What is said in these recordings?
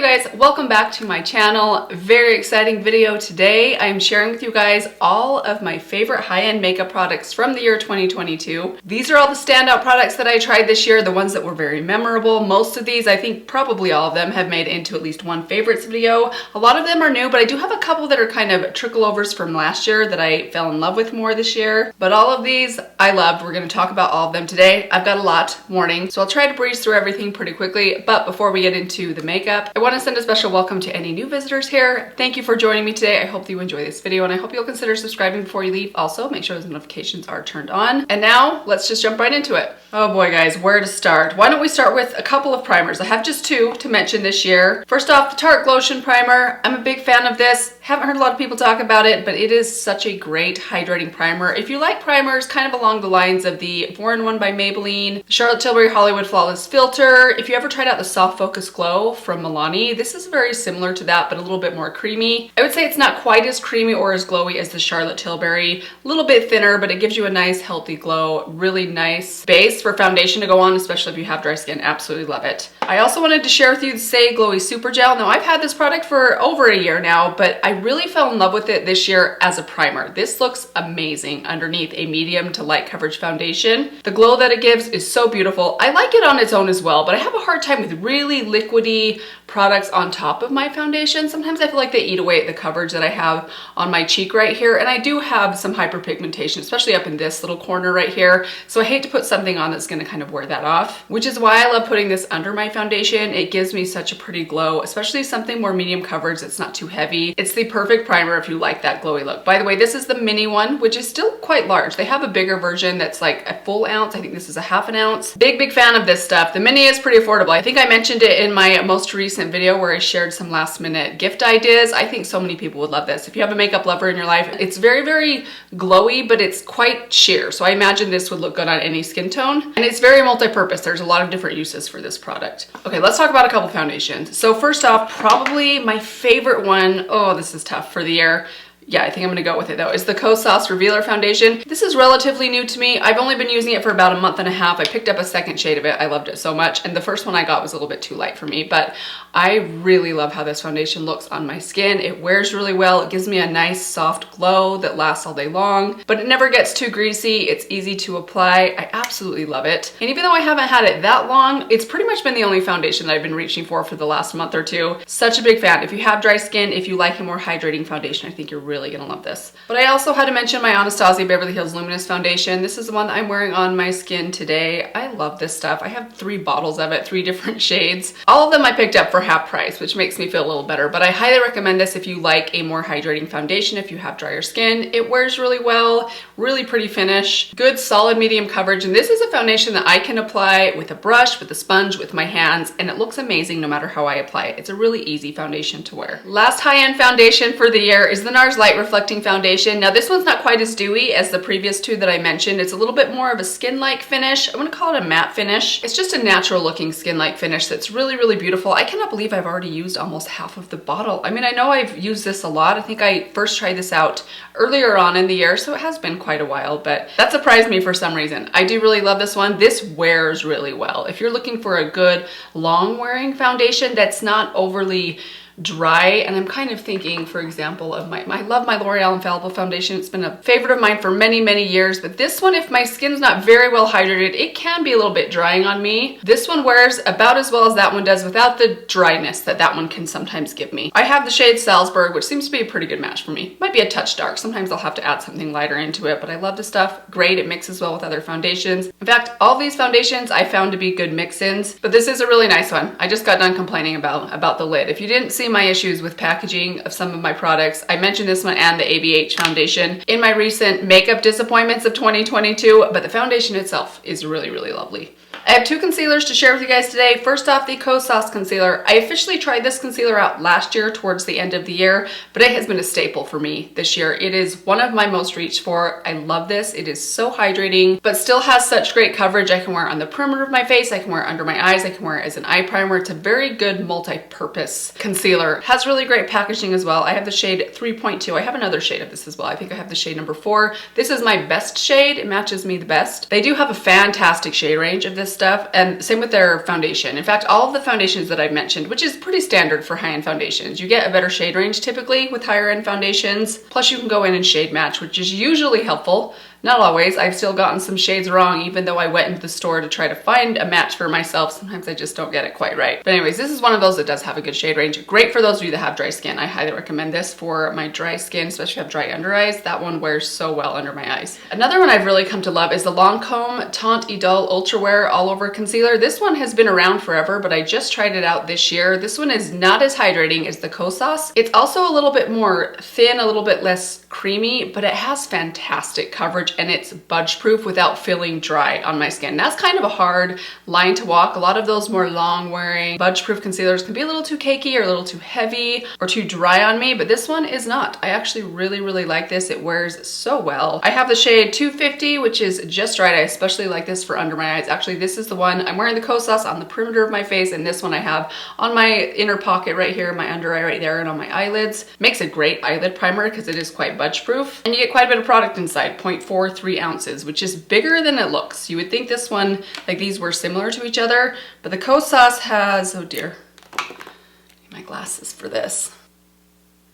guys, welcome back to my channel. Very exciting video today. I am sharing with you guys all of my favorite high-end makeup products from the year 2022. These are all the standout products that I tried this year, the ones that were very memorable. Most of these, I think probably all of them, have made it into at least one favorites video. A lot of them are new, but I do have a couple that are kind of trickle-overs from last year that I fell in love with more this year. But all of these I loved. We're going to talk about all of them today. I've got a lot morning, so I'll try to breeze through everything pretty quickly. But before we get into the makeup, I want to send a special welcome to any new visitors here. Thank you for joining me today. I hope you enjoy this video and I hope you'll consider subscribing before you leave. Also, make sure those notifications are turned on. And now let's just jump right into it. Oh boy, guys, where to start? Why don't we start with a couple of primers? I have just two to mention this year. First off, the Tarte Glotion Primer. I'm a big fan of this. Haven't heard a lot of people talk about it, but it is such a great hydrating primer. If you like primers kind of along the lines of the 4-in-1 by Maybelline, Charlotte Tilbury Hollywood Flawless Filter, if you ever tried out the Soft Focus Glow from Milani, this is very similar to that, but a little bit more creamy. I would say it's not quite as creamy or as glowy as the Charlotte Tilbury. A little bit thinner, but it gives you a nice healthy glow. Really nice base for foundation to go on, especially if you have dry skin. Absolutely love it. I also wanted to share with you the Say Glowy Super Gel. Now, I've had this product for over a year now, but I really fell in love with it this year as a primer. This looks amazing underneath a medium to light coverage foundation. The glow that it gives is so beautiful. I like it on its own as well, but I have a hard time with really liquidy products on top of my foundation. Sometimes I feel like they eat away at the coverage that I have on my cheek right here, and I do have some hyperpigmentation, especially up in this little corner right here, so I hate to put something on that's going to kind of wear that off, which is why I love putting this under my foundation. It gives me such a pretty glow, especially something more medium coverage that's not too heavy. It's the perfect primer if you like that glowy look. By the way, this is the mini one, which is still quite large. They have a bigger version that's like a full ounce. I think this is a half an ounce. Big fan of this stuff. The mini is pretty affordable. I think I mentioned it in my most recent video where I shared some last minute gift ideas. I think so many people would love this. If you have a makeup lover in your life, it's very glowy, but it's quite sheer. So I imagine this would look good on any skin tone. And it's very multi-purpose. There's a lot of different uses for this product. Okay, let's talk about a couple foundations. So first off, probably my favorite one, oh, this is tough for the year. Yeah, I think I'm gonna go with it though, is the Kosas Revealer Foundation. This is relatively new to me. I've only been using it for about a month and a half. I picked up a second shade of it. I loved it so much. And the first one I got was a little bit too light for me, but I really love how this foundation looks on my skin. It wears really well. It gives me a nice soft glow that lasts all day long, but it never gets too greasy. It's easy to apply. I absolutely love it. And even though I haven't had it that long, it's pretty much been the only foundation that I've been reaching for the last month or two. Such a big fan. If you have dry skin, if you like a more hydrating foundation, I think you're really gonna love this. But I also had to mention my Anastasia Beverly Hills Luminous Foundation. This is the one that I'm wearing on my skin today. I love this stuff. I have 3 bottles of it, 3 different shades. All of them I picked up for half price, which makes me feel a little better, but I highly recommend this if you like a more hydrating foundation, if you have drier skin. It wears really well, really pretty finish, good solid medium coverage, and this is a foundation that I can apply with a brush, with a sponge, with my hands, and it looks amazing no matter how I apply it. It's a really easy foundation to wear. Last high-end foundation for the year is the NARS Light Reflecting Foundation. Now this one's not quite as dewy as the previous two that I mentioned. It's a little bit more of a skin-like finish. I'm gonna call it a matte finish. It's just a natural looking skin-like finish that's really beautiful. I cannot believe I've already used almost half of the bottle. I mean, I know I've used this a lot. I think I first tried this out earlier on in the year, so it has been quite a while, but that surprised me for some reason. I do really love this one. This wears really well. If you're looking for a good long wearing foundation that's not overly dry, and I'm kind of thinking, for example, of I love my L'Oreal Infallible Foundation. It's been a favorite of mine for many years, but this one, if my skin's not very well hydrated, it can be a little bit drying on me. This one wears about as well as that one does without the dryness that one can sometimes give me. I have the shade Salzburg, which seems to be a pretty good match for me. Might be a touch dark. Sometimes I'll have to add something lighter into it, but I love this stuff. Great. It mixes well with other foundations. In fact, all these foundations I found to be good mix-ins, but this is a really nice one. I just got done complaining about the lid. If you didn't see my issues with packaging of some of my products, I mentioned this one and the ABH foundation in my recent makeup disappointments of 2022, but the foundation itself is really lovely. I have 2 concealers to share with you guys today. First off, the Kosas concealer. I officially tried this concealer out last year towards the end of the year, but it has been a staple for me this year. It is one of my most reached for. I love this. It is so hydrating, but still has such great coverage. I can wear it on the perimeter of my face. I can wear it under my eyes. I can wear it as an eye primer. It's a very good multi-purpose concealer. It has really great packaging as well. I have the shade 3.2. I have another shade of this as well. I think I have the shade number 4. This is my best shade. It matches me the best. They do have a fantastic shade range of this stuff, and same with their foundation. In fact, all of the foundations that I've mentioned, which is pretty standard for high-end foundations, you get a better shade range typically with higher end foundations. Plus you can go in and shade match, which is usually helpful. Not always. I've still gotten some shades wrong, even though I went into the store to try to find a match for myself. Sometimes I just don't get it quite right. But anyways, this is one of those that does have a good shade range. Great for those of you that have dry skin. I highly recommend this for my dry skin, especially if you have dry under eyes. That one wears so well under my eyes. Another one I've really come to love is the Lancome Teint Idole Ultra Wear All Over Concealer. This one has been around forever, but I just tried it out this year. This one is not as hydrating as the Kosas. It's also a little bit more thin, a little bit less creamy, but it has fantastic coverage and it's budge proof without feeling dry on my skin. That's kind of a hard line to walk. A lot of those more long wearing budge proof concealers can be a little too cakey or a little too heavy or too dry on me, but this one is not. I actually really like this. It wears so well. I have the shade 250, which is just right. I especially like this for under my eyes. Actually, this is the one I'm wearing the Kosas on the perimeter of my face, and this one I have on my inner pocket right here, my under eye right there, and on my eyelids. Makes a great eyelid primer because it is quite budge proof, and you get quite a bit of product inside, 0.43 ounces, which is bigger than it looks. You would think this one, like these were similar to each other, but the Kosas has, oh dear, need my glasses for this.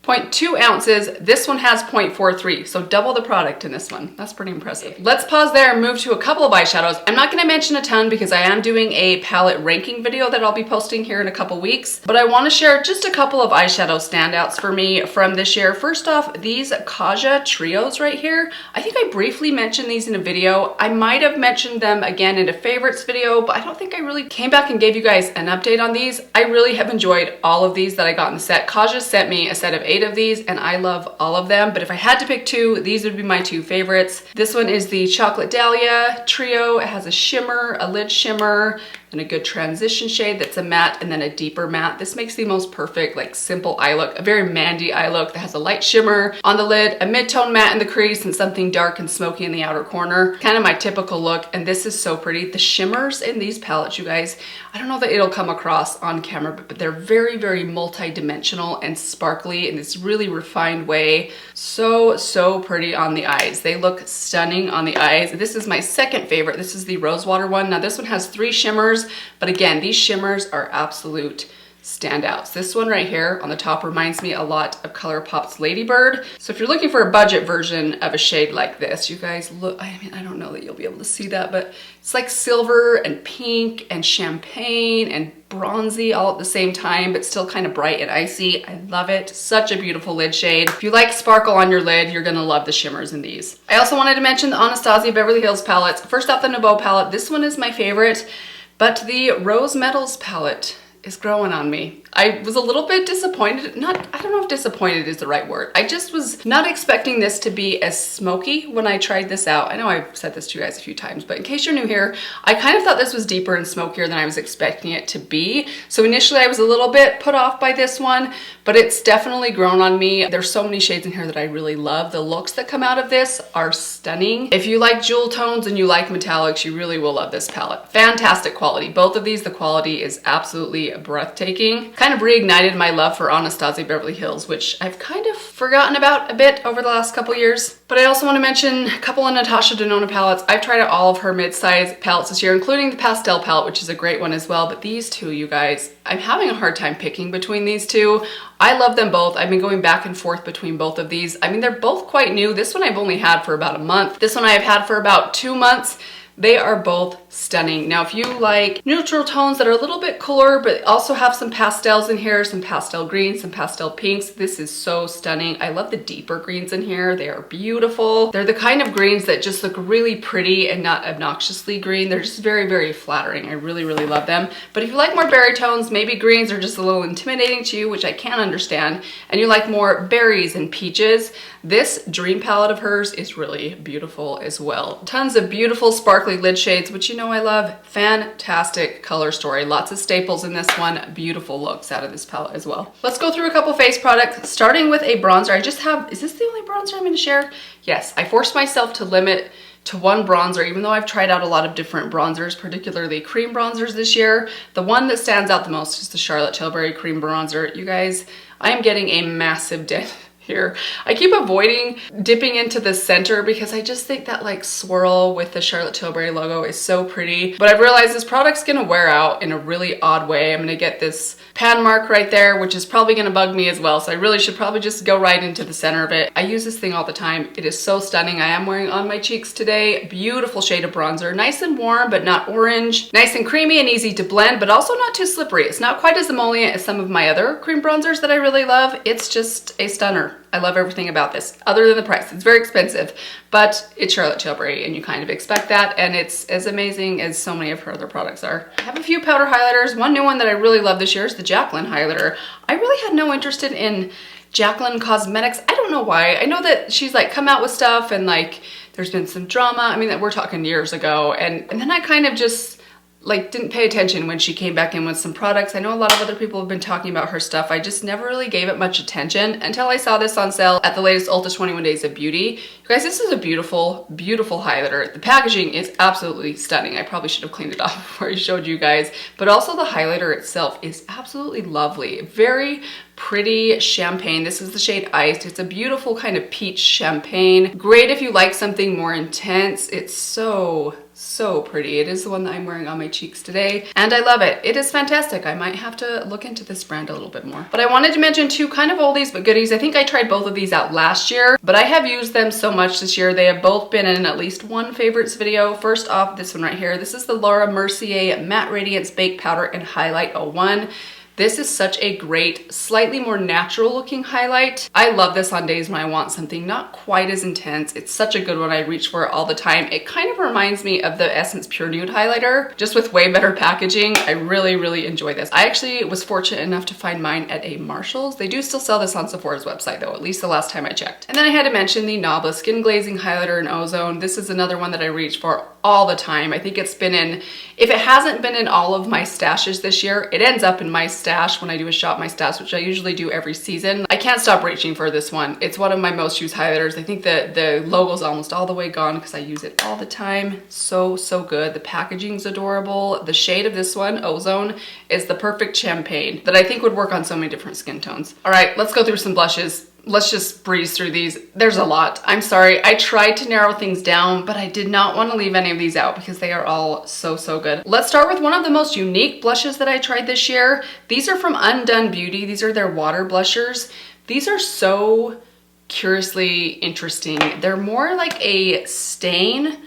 0.2 ounces. This one has 0.43, so double the product in this one. That's pretty impressive. Let's pause there and move to a couple of eyeshadows. I'm not going to mention a ton because I am doing a palette ranking video that I'll be posting here in a couple weeks, but I want to share just a couple of eyeshadow standouts for me from this year. First off, these Kaja trios right here. I think I briefly mentioned these in a video. I might have mentioned them again in a favorites video, but I don't think I really came back and gave you guys an update on these. I really have enjoyed all of these that I got in the set. Kaja sent me a set of 8 of these and I love all of them, but if I had to pick 2, these would be my 2 favorites. This one is the Chocolate Dahlia Trio. It has a shimmer, a lid shimmer, and a good transition shade that's a matte and then a deeper matte. This makes the most perfect, like simple eye look, a very Mandy eye look that has a light shimmer on the lid, a mid-tone matte in the crease, and something dark and smoky in the outer corner. Kind of my typical look, and this is so pretty. The shimmers in these palettes, you guys, I don't know that it'll come across on camera, but they're very multi-dimensional and sparkly in this really refined way. So pretty on the eyes. They look stunning on the eyes. This is my second favorite. This is the Rosewater one. Now this one has 3 shimmers, but again, these shimmers are absolute standouts. This one right here on the top reminds me a lot of ColourPop's Ladybird. So if you're looking for a budget version of a shade like this, you guys look, I mean, I don't know that you'll be able to see that, but it's like silver and pink and champagne and bronzy all at the same time, but still kind of bright and icy. I love it. Such a beautiful lid shade. If you like sparkle on your lid, you're gonna love the shimmers in these. I also wanted to mention the Anastasia Beverly Hills palettes. First off, the Nouveau palette. This one is my favorite, but the Rose Metals palette is growing on me. I was a little bit disappointed. I don't know if disappointed is the right word. I just was not expecting this to be as smoky when I tried this out. I know I've said this to you guys a few times, but in case you're new here, I kind of thought this was deeper and smokier than I was expecting it to be. So initially I was a little bit put off by this one, but it's definitely grown on me. There's so many shades in here that I really love. The looks that come out of this are stunning. If you like jewel tones and you like metallics, you really will love this palette. Fantastic quality. Both of these, the quality is absolutely breathtaking. Kind of reignited my love for Anastasia Beverly Hills, which I've kind of forgotten about a bit over the last couple years. But I also want to mention a couple of Natasha Denona palettes. I've tried out all of her mid-size palettes this year, including the pastel palette, which is a great one as well. But these two, you guys, I'm having a hard time picking between these two. I love them both. I've been going back and forth between both of these. I mean, they're both quite new. This one I've only had for about a month. This one I've had for about 2 months. They are both stunning. Now, if you like neutral tones that are a little bit cooler, but also have some pastels in here, some pastel greens, some pastel pinks, this is so stunning. I love the deeper greens in here. They are beautiful. They're the kind of greens that just look really pretty and not obnoxiously green. They're just very flattering. I really love them. But if you like more berry tones, maybe greens are just a little intimidating to you, which I can understand, and you like more berries and peaches, this Dream palette of hers is really beautiful as well. Tons of beautiful sparkly lid shades, which you know I love. Fantastic color story. Lots of staples in this one. Beautiful looks out of this palette as well. Let's go through a couple face products, starting with a bronzer. I just have, is this the only bronzer I'm going to share? Yes, I forced myself to limit to one bronzer, even though I've tried out a lot of different bronzers, particularly cream bronzers this year. The one that stands out the most is the Charlotte Tilbury cream bronzer. You guys, I am getting a massive dent here. I keep avoiding dipping into the center because I just think that like swirl with the Charlotte Tilbury logo is so pretty. But I've realized this product's gonna wear out in a really odd way. I'm gonna get this pan mark right there, which is probably gonna bug me as well. So I really should probably just go right into the center of it. I use this thing all the time. It is so stunning. I am wearing on my cheeks today. Beautiful shade of bronzer. Nice and warm, but not orange. Nice and creamy and easy to blend, but also not too slippery. It's not quite as emollient as some of my other cream bronzers that I really love. It's just a stunner. I love everything about this, other than the price. It's very expensive, but it's Charlotte Tilbury, and you kind of expect that, and it's as amazing as so many of her other products are. I have a few powder highlighters. One new one that I really love this year is the Jaclyn highlighter. I really had no interest in Jaclyn Cosmetics. I don't know why. I know that she's like come out with stuff and like there's been some drama. I mean, we're talking years ago, and then I kind of just like didn't pay attention when she came back in with some products. I know a lot of other people have been talking about her stuff. I just never really gave it much attention until I saw this on sale at the latest Ulta 21 Days of Beauty. You guys, this is a beautiful, beautiful highlighter. The packaging is absolutely stunning. I probably should have cleaned it off before I showed you guys, but also the highlighter itself is absolutely lovely. Very pretty champagne. This is the shade Iced. It's a beautiful kind of peach champagne. Great if you like something more intense. It's so pretty. It is the one that I'm wearing on my cheeks today, and I love it. It is fantastic. I might have to look into this brand a little bit more. But I wanted to mention two kind of oldies but goodies. I think I tried both of these out last year, but I have used them so much this year. They have both been in at least one favorites video. First off, this one right here. This is the Laura Mercier Matte Radiance Baked Powder and Highlight 01. This is such a great, slightly more natural looking highlight. I love this on days when I want something not quite as intense. It's such a good one. I reach for it all the time. It kind of reminds me of the Essence Pure Nude highlighter, just with way better packaging. I really, really enjoy this. I actually was fortunate enough to find mine at a Marshall's. They do still sell this on Sephora's website though, at least the last time I checked. And then I had to mention the Nabla Skin Glazing Highlighter in Ozone. This is another one that I reach for all the time. I think it's been in, if it hasn't been in all of my stashes this year, it ends up in my stash when I do a shop my stash, which I usually do every season. I can't stop reaching for this one. It's one of my most used highlighters. I think that the logo's almost all the way gone because I use it all the time. So good. The packaging's adorable. The shade of this one, Ozone, is the perfect champagne that I think would work on so many different skin tones. All right, let's go through some blushes. Let's just breeze through these. There's a lot. I'm sorry. I tried to narrow things down, but I did not want to leave any of these out because they are all so good. Let's start with one of the most unique blushes that I tried this year. These are from Undone Beauty. These are their water blushers. These are so curiously interesting. They're more like a stain,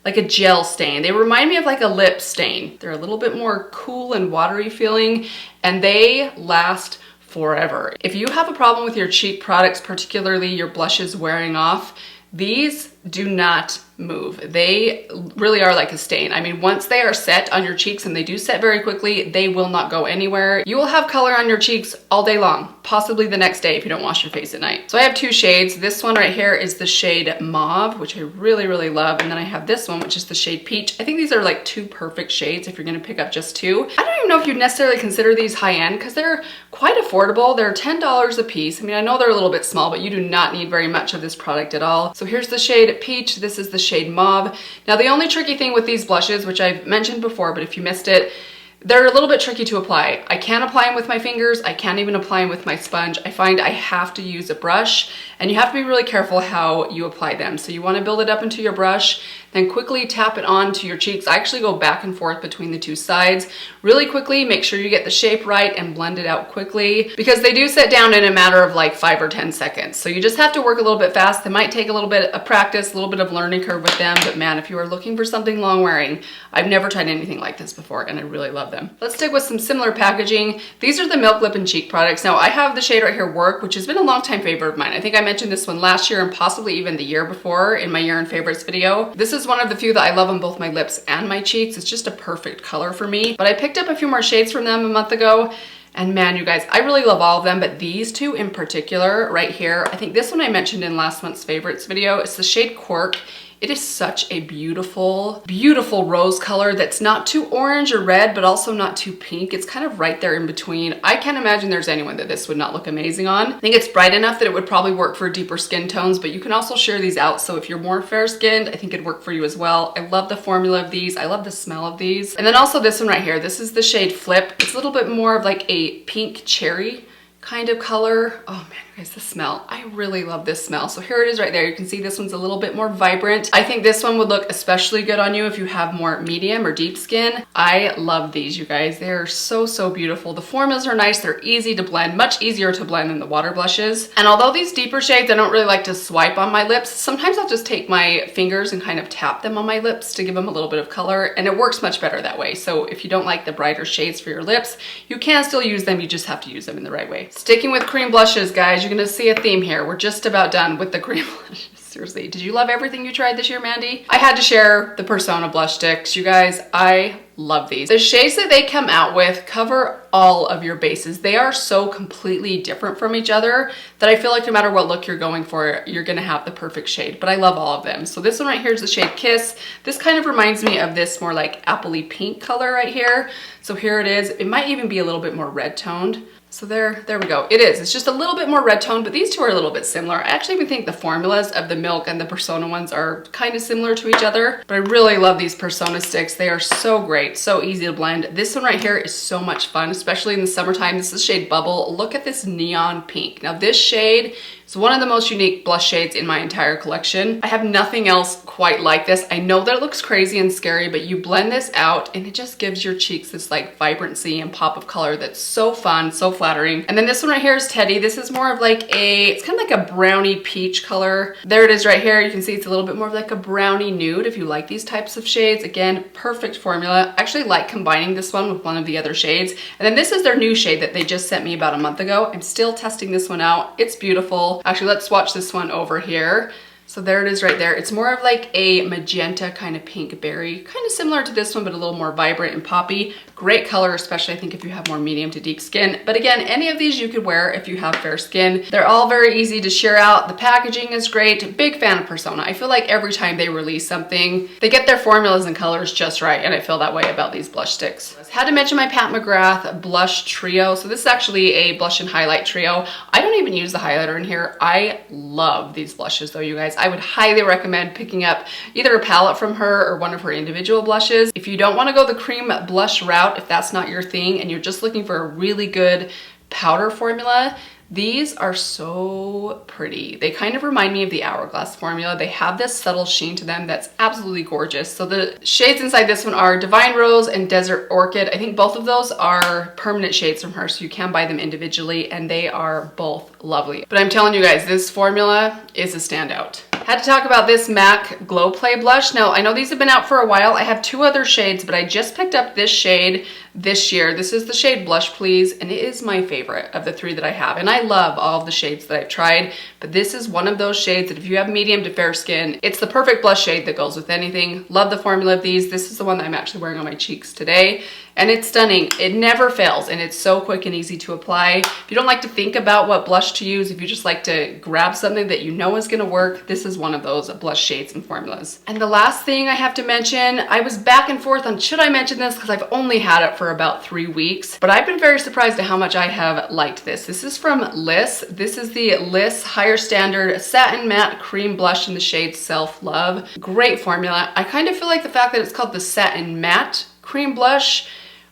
like a gel stain. They remind me of like a lip stain. They're a little bit more cool and watery feeling, and they last forever. If you have a problem with your cheek products, particularly your blushes wearing off, these do not move. They really are like a stain. I mean, once they are set on your cheeks, and they do set very quickly, they will not go anywhere. You will have color on your cheeks all day long, possibly the next day if you don't wash your face at night. So I have two shades. This one right here is the shade Mauve, which I really love. And then I have this one, which is the shade Peach. I think these are like two perfect shades if you're gonna pick up just two. I don't even know if you'd necessarily consider these high-end because they're quite affordable. They're $10 a piece. I mean, I know they're a little bit small, but you do not need very much of this product at all. So here's the shade Peach. This is the shade Mauve. Now, the only tricky thing with these blushes, which I've mentioned before, but if you missed it, they're a little bit tricky to apply. I can't apply them with my fingers. I can't even apply them with my sponge. I find I have to use a brush, and you have to be really careful how you apply them. So you want to build it up into your brush, then quickly tap it onto your cheeks. I actually go back and forth between the two sides really quickly. Make sure you get the shape right and blend it out quickly because they do set down in a matter of like 5 or 10 seconds. So you just have to work a little bit fast. They might take a little bit of practice, a little bit of learning curve with them, but man, if you are looking for something long wearing, I've never tried anything like this before and I really love them. Let's stick with some similar packaging. These are the Milk Lip and Cheek products. Now I have the shade right here, Work, which has been a long time favorite of mine. I think I mentioned this one last year and possibly even the year before in my year in favorites video. This is one of the few that I love on both my lips and my cheeks. It's just a perfect color for me. But I picked up a few more shades from them a month ago, and man, you guys, I really love all of them, but these two in particular right here, I think this one I mentioned in last month's favorites video. It's the shade Quirk. It is such a beautiful, beautiful rose color that's not too orange or red, but also not too pink. It's kind of right there in between. I can't imagine there's anyone that this would not look amazing on. I think it's bright enough that it would probably work for deeper skin tones, but you can also share these out. So if you're more fair-skinned, I think it'd work for you as well. I love the formula of these. I love the smell of these. And then also this one right here. This is the shade Flip. It's a little bit more of like a pink cherry kind of color. Oh man, guys, the smell. I really love this smell. So here it is right there. You can see this one's a little bit more vibrant. I think this one would look especially good on you if you have more medium or deep skin. I love these, you guys. They're so, so beautiful. The formulas are nice. They're easy to blend, much easier to blend than the water blushes. And although these deeper shades, I don't really like to swipe on my lips, sometimes I'll just take my fingers and kind of tap them on my lips to give them a little bit of color, and it works much better that way. So if you don't like the brighter shades for your lips, you can still use them. You just have to use them in the right way. Sticking with cream blushes, guys, you're gonna see a theme here. We're just about done with the cream blushes. Seriously, did you love everything you tried this year, Mandy? I had to share the Persona blush sticks. You guys, I love these. The shades that they come out with cover all of your bases. They are so completely different from each other that I feel like no matter what look you're going for, you're gonna have the perfect shade, but I love all of them. So this one right here is the shade Kiss. This kind of reminds me of this more like appley pink color right here. So here it is. It might even be a little bit more red toned. So there we go. It is. It's just a little bit more red toned, but these two are a little bit similar. I actually even think the formulas of the Milk and the Persona ones are kind of similar to each other, but I really love these Persona sticks. They are so great, so easy to blend. This one right here is so much fun, especially in the summertime. This is shade Bubble. Look at this neon pink. Now this shade is one of the most unique blush shades in my entire collection. I have nothing else quite like this. I know that it looks crazy and scary, but you blend this out and it just gives your cheeks this like vibrancy and pop of color that's so fun, so flattering. And then this one right here is Teddy. This is more of like it's kind of like a brownie peach color. There it is right here. You can see it's a little bit more of like a brownie nude if you like these types of shades. Again, perfect formula. I actually like combining this one with one of the other shades. And then this is their new shade that they just sent me about a month ago. I'm still testing this one out. It's beautiful. Actually, let's swatch this one over here. So there it is right there. It's more of like a magenta kind of pink berry, kind of similar to this one, but a little more vibrant and poppy. Great color, especially I think if you have more medium to deep skin. But again, any of these you could wear if you have fair skin. They're all very easy to share out. The packaging is great. Big fan of Persona. I feel like every time they release something, they get their formulas and colors just right, and I feel that way about these blush sticks. Had to mention my Pat McGrath blush trio. So this is actually a blush and highlight trio. I don't even use the highlighter in here. I love these blushes though, you guys. I would highly recommend picking up either a palette from her or one of her individual blushes. If you don't want to go the cream blush route, if that's not your thing and you're just looking for a really good powder formula, these are so pretty. They kind of remind me of the Hourglass formula. They have this subtle sheen to them that's absolutely gorgeous. So the shades inside this one are Divine Rose and Desert Orchid. I think both of those are permanent shades from her, so you can buy them individually, and they are both lovely. But I'm telling you guys, this formula is a standout. Had to talk about this MAC Glow Play blush. Now, I know these have been out for a while. I have two other shades, but I just picked up this shade this year. This is the shade Blush Please, and it is my favorite of the three that I have. And I love all of the shades that I've tried, but this is one of those shades that if you have medium to fair skin, it's the perfect blush shade that goes with anything. Love the formula of these. This is the one that I'm actually wearing on my cheeks today, and it's stunning. It never fails, and it's so quick and easy to apply. If you don't like to think about what blush to use, if you just like to grab something that you know is gonna work, this is one of those blush shades and formulas. And the last thing I have to mention, I was back and forth on should I mention this because I've only had it for about 3 weeks, but I've been very surprised at how much I have liked this. This is from Liss. This is the Liss Higher Standard Satin Matte Cream Blush in the shade Self Love. Great formula. I kind of feel like the fact that it's called the Satin Matte Cream Blush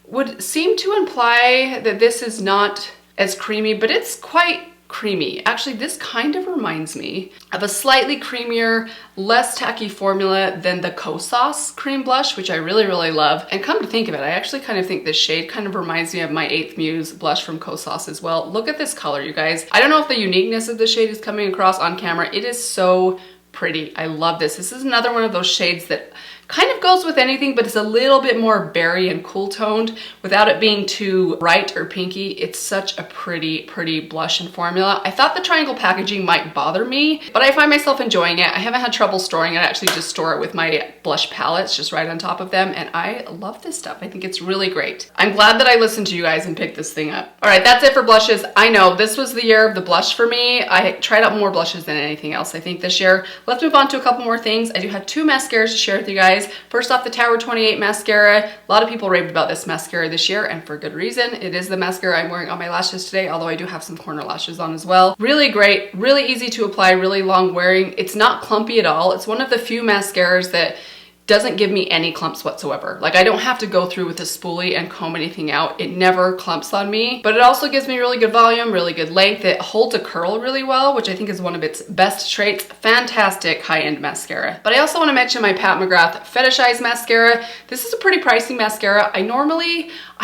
would seem to imply that this is not as creamy, but it's quite creamy. Actually, this kind of reminds me of a slightly creamier, less tacky formula than the Kosas cream blush, which I really, really love. And come to think of it, I actually kind of think this shade kind of reminds me of my 8th Muse blush from Kosas as well. Look at this color, you guys. I don't know if the uniqueness of the shade is coming across on camera. It is so pretty. I love this. This is another one of those shades that kind of goes with anything, but it's a little bit more berry and cool toned without it being too bright or pinky. It's such a pretty, pretty blush and formula. I thought the triangle packaging might bother me, but I find myself enjoying it. I haven't had trouble storing it. I actually just store it with my blush palettes just right on top of them, and I love this stuff. I think it's really great. I'm glad that I listened to you guys and picked this thing up. All right, that's it for blushes. I know this was the year of the blush for me. I tried out more blushes than anything else, I think, this year. Let's move on to a couple more things. I do have 2 mascaras to share with you guys. First off, the Tower 28 mascara. A lot of people raved about this mascara this year, and for good reason. It is the mascara I'm wearing on my lashes today, although I do have some corner lashes on as well. Really great, really easy to apply, really long wearing. It's not clumpy at all. It's one of the few mascaras that doesn't give me any clumps whatsoever. Like, I don't have to go through with a spoolie and comb anything out. It never clumps on me, but it also gives me really good volume, really good length. It holds a curl really well, which I think is one of its best traits. Fantastic high-end mascara. But I also want to mention my Pat McGrath Fetish Eyes mascara. This is a pretty pricey mascara. I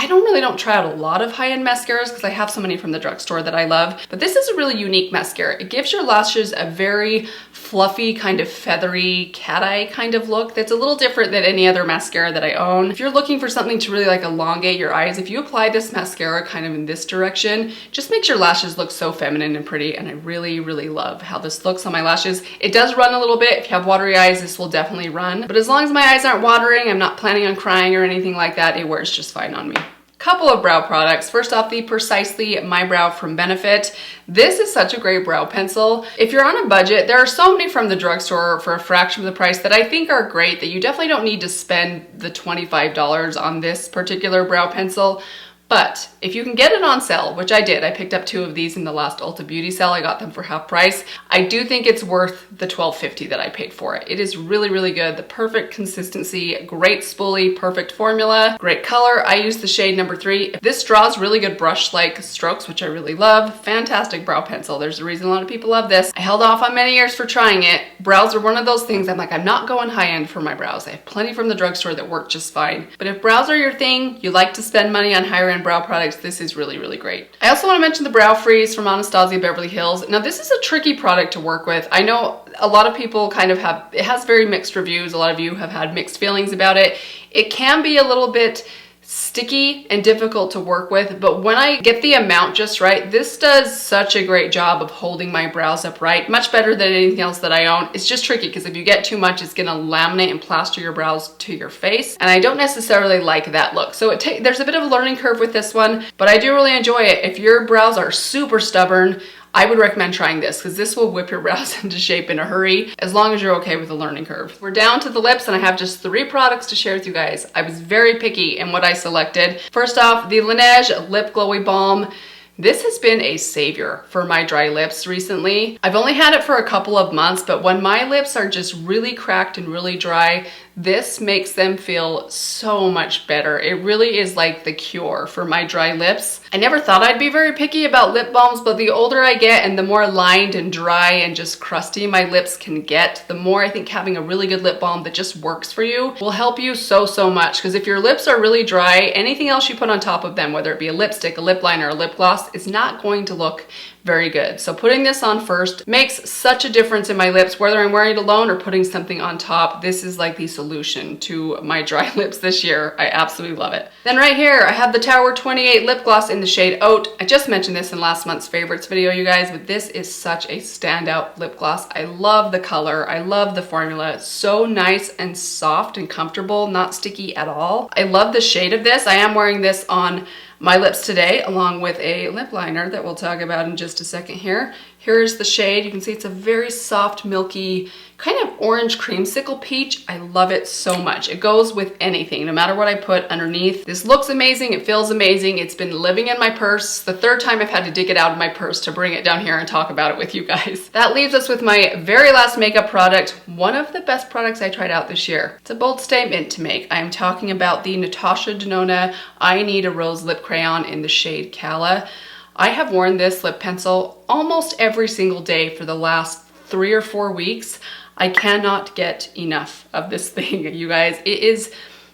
don't try out a lot of high-end mascaras because I have so many from the drugstore that I love, but this is a really unique mascara. It gives your lashes a very fluffy, kind of feathery, cat eye kind of look that's a little different than any other mascara that I own. If you're looking for something to really like elongate your eyes, if you apply this mascara kind of in this direction, just makes your lashes look so feminine and pretty, and I really, really love how this looks on my lashes. It does run a little bit. If you have watery eyes, this will definitely run, but as long as my eyes aren't watering, I'm not planning on crying or anything like that, it wears just fine on me. Couple of brow products. First off, the Precisely My Brow from Benefit. This is such a great brow pencil. If you're on a budget, there are so many from the drugstore for a fraction of the price that I think are great that you definitely don't need to spend the $25 on this particular brow pencil. But if you can get it on sale, which I did, I picked up 2 of these in the last Ulta Beauty sale. I got them for half price. I do think it's worth the $12.50 that I paid for it. It is really, really good. The perfect consistency, great spoolie, perfect formula, great color. I use the shade number 3. This draws really good brush-like strokes, which I really love. Fantastic brow pencil. There's a reason a lot of people love this. I held off on many years for trying it. Brows are one of those things I'm like, I'm not going high-end for my brows. I have plenty from the drugstore that work just fine. But if brows are your thing, you like to spend money on higher-end brow products, this is really, really great. I also want to mention the Brow Freeze from Anastasia Beverly Hills. Now, this is a tricky product to work with. I know a lot of people kind of it has very mixed reviews. A lot of you have had mixed feelings about it. It can be a little bit sticky and difficult to work with, but when I get the amount just right, this does such a great job of holding my brows upright, much better than anything else that I own. It's just tricky because if you get too much, it's gonna laminate and plaster your brows to your face, and I don't necessarily like that look. So there's a bit of a learning curve with this one, but I do really enjoy it. If your brows are super stubborn, I would recommend trying this because this will whip your brows into shape in a hurry, as long as you're okay with the learning curve. We're down to the lips and I have just 3 products to share with you guys. I was very picky in what I selected. First off, the Laneige Lip Glowy Balm. This has been a savior for my dry lips recently. I've only had it for a couple of months, but when my lips are just really cracked and really dry, this makes them feel so much better. It really is like the cure for my dry lips. I never thought I'd be very picky about lip balms, but the older I get and the more lined and dry and just crusty my lips can get, the more I think having a really good lip balm that just works for you will help you so, so much. Because if your lips are really dry, anything else you put on top of them, whether it be a lipstick, a lip liner, a lip gloss, is not going to look very good. So putting this on first makes such a difference in my lips, whether I'm wearing it alone or putting something on top. This is like the solution to my dry lips this year. I absolutely love it. Then right here, I have the Tower 28 lip gloss in the shade Oat. I just mentioned this in last month's favorites video, you guys, but this is such a standout lip gloss. I love the color. I love the formula. It's so nice and soft and comfortable, not sticky at all. I love the shade of this. I am wearing this on my lips today, along with a lip liner that we'll talk about in just a second here. Here's the shade. You can see it's a very soft, milky, kind of orange creamsicle peach. I love it so much. It goes with anything, no matter what I put underneath. This looks amazing. It feels amazing. It's been living in my purse. The 3rd time I've had to dig it out of my purse to bring it down here and talk about it with you guys. That leaves us with my very last makeup product, one of the best products I tried out this year. It's a bold statement to make. I am talking about the Natasha Denona I Need a Rose Lip Crayon in the shade Calla. I have worn this lip pencil almost every single day for the last 3 or 4 weeks. I cannot get enough of this thing, you guys. It is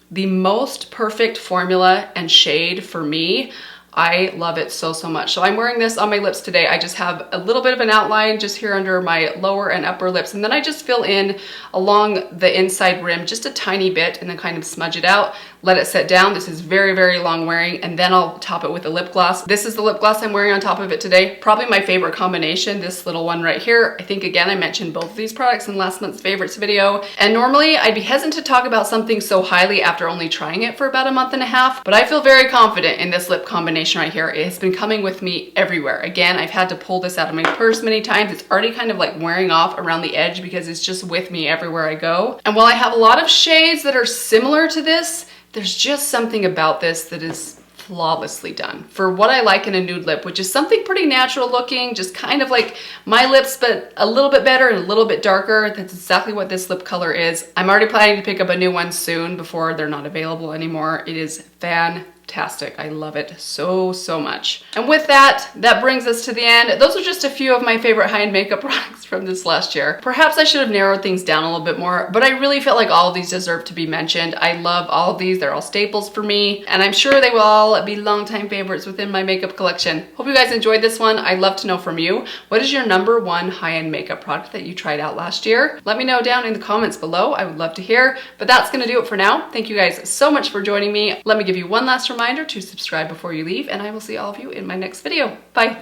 the most perfect formula and shade for me. I love it so, so much. So I'm wearing this on my lips today. I just have a little bit of an outline just here under my lower and upper lips. And then I just fill in along the inside rim just a tiny bit and then kind of smudge it out. Let it set down. This is very, very long wearing. And then I'll top it with a lip gloss. This is the lip gloss I'm wearing on top of it today. Probably my favorite combination, this little one right here. I think, again, I mentioned both of these products in last month's favorites video. And normally I'd be hesitant to talk about something so highly after only trying it for about a month and a half. But I feel very confident in this lip combination right here. It has been coming with me everywhere. Again, I've had to pull this out of my purse many times. It's already kind of like wearing off around the edge because it's just with me everywhere I go. And while I have a lot of shades that are similar to this, there's just something about this that is flawlessly done for what I like in a nude lip, which is something pretty natural looking, just kind of like my lips, but a little bit better and a little bit darker. That's exactly what this lip color is. I'm already planning to pick up a new one soon before they're not available anymore. It is fantastic. I love it so much. And with that, that brings us to the end. Those are just a few of my favorite high-end makeup products from this last year. Perhaps I should have narrowed things down a little bit more, but I really felt like all of these deserve to be mentioned. I love all of these. They're all staples for me, and I'm sure they will all be longtime favorites within my makeup collection. Hope you guys enjoyed this one. I'd love to know from you, what is your #1 high-end makeup product that you tried out last year? Let me know down in the comments below. I would love to hear, but that's gonna do it for now. Thank you guys so much for joining me. Let me give you one last reminder to subscribe before you leave, and I will see all of you in my next video. Bye.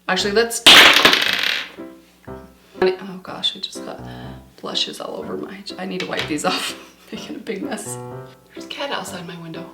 Actually, let's... Oh gosh, I just got blushes all over my... I need to wipe these off. Making a big mess. There's a cat outside my window.